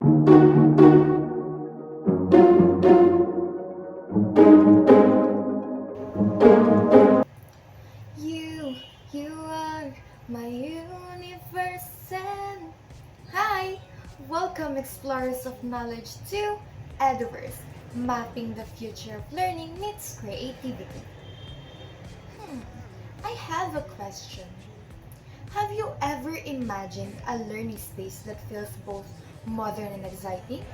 You, you are my universe. And hi, welcome explorers of knowledge to EDU-VERSE, mapping the future of learning meets creativity. Hmm, I have a question. Have you ever imagined a learning space that feels both modern and exciting?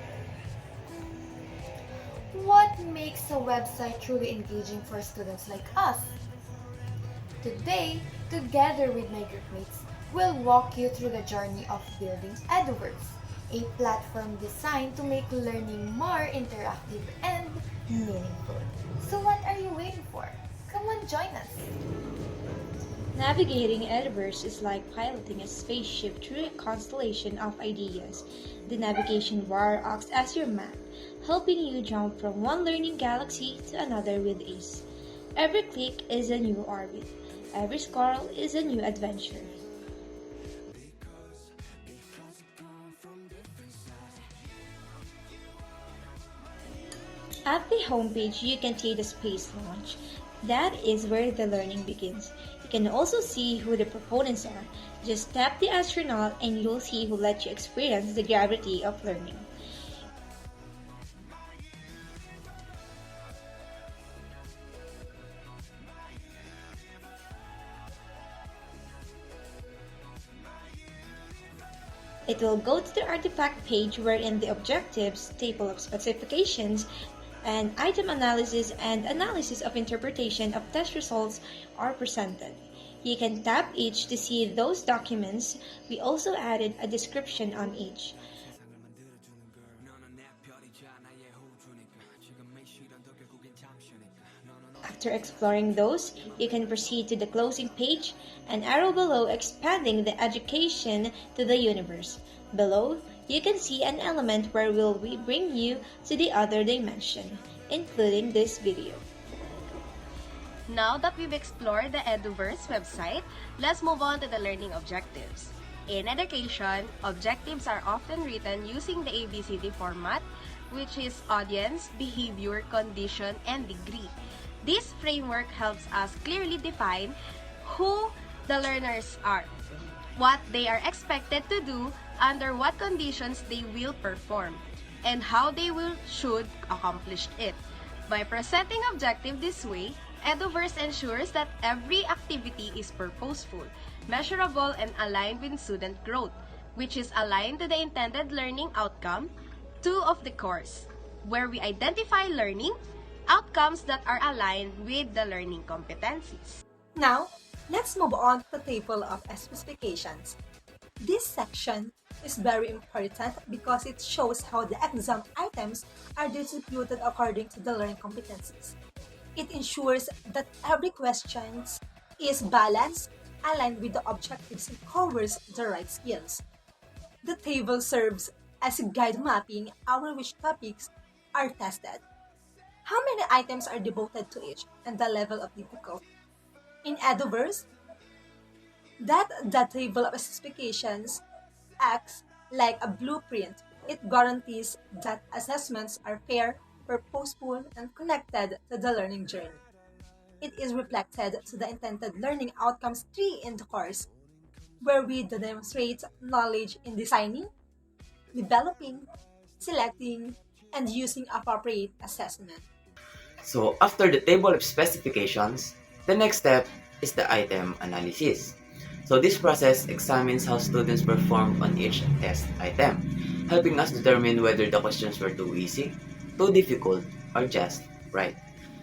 What makes a website truly engaging for students like us? Today, together with my groupmates, we'll walk you through the journey of building EduWorks, a platform designed to make learning more interactive and meaningful. So what are you waiting for? Come on, join us! Navigating Ediverse is like piloting a spaceship through a constellation of ideas. The navigation bar acts as your map, helping you jump from one learning galaxy to another with ease. Every click is a new orbit. Every scroll is a new adventure. At the homepage, you can see the space launch. That is where the learning begins. You can also see who the proponents are. Just tap the astronaut and you'll see who let you experience the gravity of learning. It will go to the artifact page wherein the objectives, table of specifications, and item analysis and analysis of interpretation of test results are presented. You can tap each to see those documents. We also added a description on each. After exploring those, you can proceed to the closing page, an arrow below expanding the education to the universe. Below, you can see an element where we bring you to the other dimension, including this video. Now that we've explored the EDU-VERSE website, let's move on to the learning objectives. In education, objectives are often written using the ABCD format, which is audience, behavior, condition, and degree. This framework helps us clearly define who the learners are, what they are expected to do, under what conditions they will perform, and how they should accomplish it. By presenting objective this way, EduVerse ensures that every activity is purposeful, measurable, and aligned with student growth, which is aligned to the intended learning outcome 2 of the course, where we identify learning outcomes that are aligned with the learning competencies. Now, let's move on to the table of specifications. This section is very important because it shows how the exam items are distributed according to the learning competencies. It ensures that every question is balanced, aligned with the objectives, and covers the right skills. The table serves as a guide mapping our which topics are tested, how many items are devoted to each, and the level of difficulty. In EduVerse, the table of specifications acts like a blueprint. It guarantees that assessments are fair, purposeful, and connected to the learning journey. It is reflected to the intended learning outcomes 3 in the course, where we demonstrate knowledge in designing, developing, selecting, and using appropriate assessment. So after the table of specifications, the next step is the item analysis. So this process examines how students performed on each test item, helping us determine whether the questions were too easy, too difficult, or just right.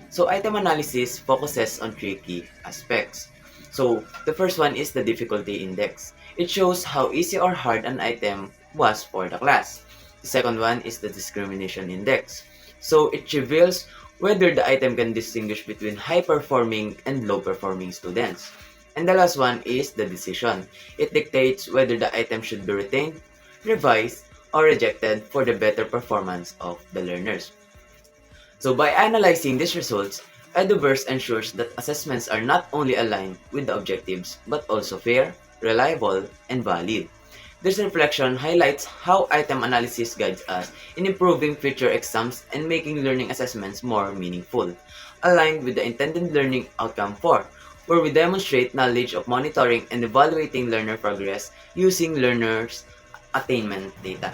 So item analysis focuses on 3 key aspects. So the first one is the difficulty index. It shows how easy or hard an item was for the class. The second one is the discrimination index. So it reveals whether the item can distinguish between high-performing and low-performing students. And the last one is the decision. It dictates whether the item should be retained, revised, or rejected for the better performance of the learners. So by analyzing these results, EduVerse ensures that assessments are not only aligned with the objectives but also fair, reliable, and valid. This reflection highlights how item analysis guides us in improving future exams and making learning assessments more meaningful, aligned with the intended learning outcome 4, where we demonstrate knowledge of monitoring and evaluating learner progress using learners' attainment data.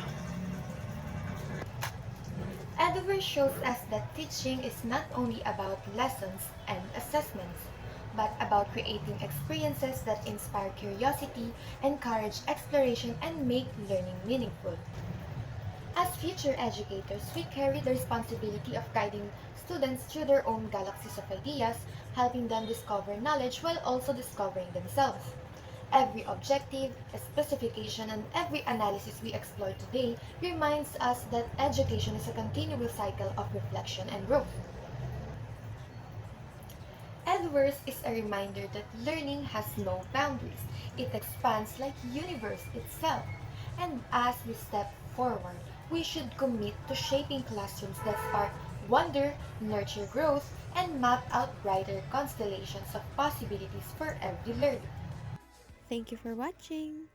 EDU-VERSE shows us that teaching is not only about lessons and assessments, but about creating experiences that inspire curiosity, encourage exploration, and make learning meaningful. As future educators, we carry the responsibility of guiding students through their own galaxies of ideas, helping them discover knowledge while also discovering themselves. Every objective, specification, and every analysis we explore today reminds us that education is a continual cycle of reflection and growth. EdVerse is a reminder that learning has no boundaries. It expands like universe itself. And as we step forward, we should commit to shaping classrooms that spark wonder, nurture growth, and map out brighter constellations of possibilities for every learner. Thank you for watching.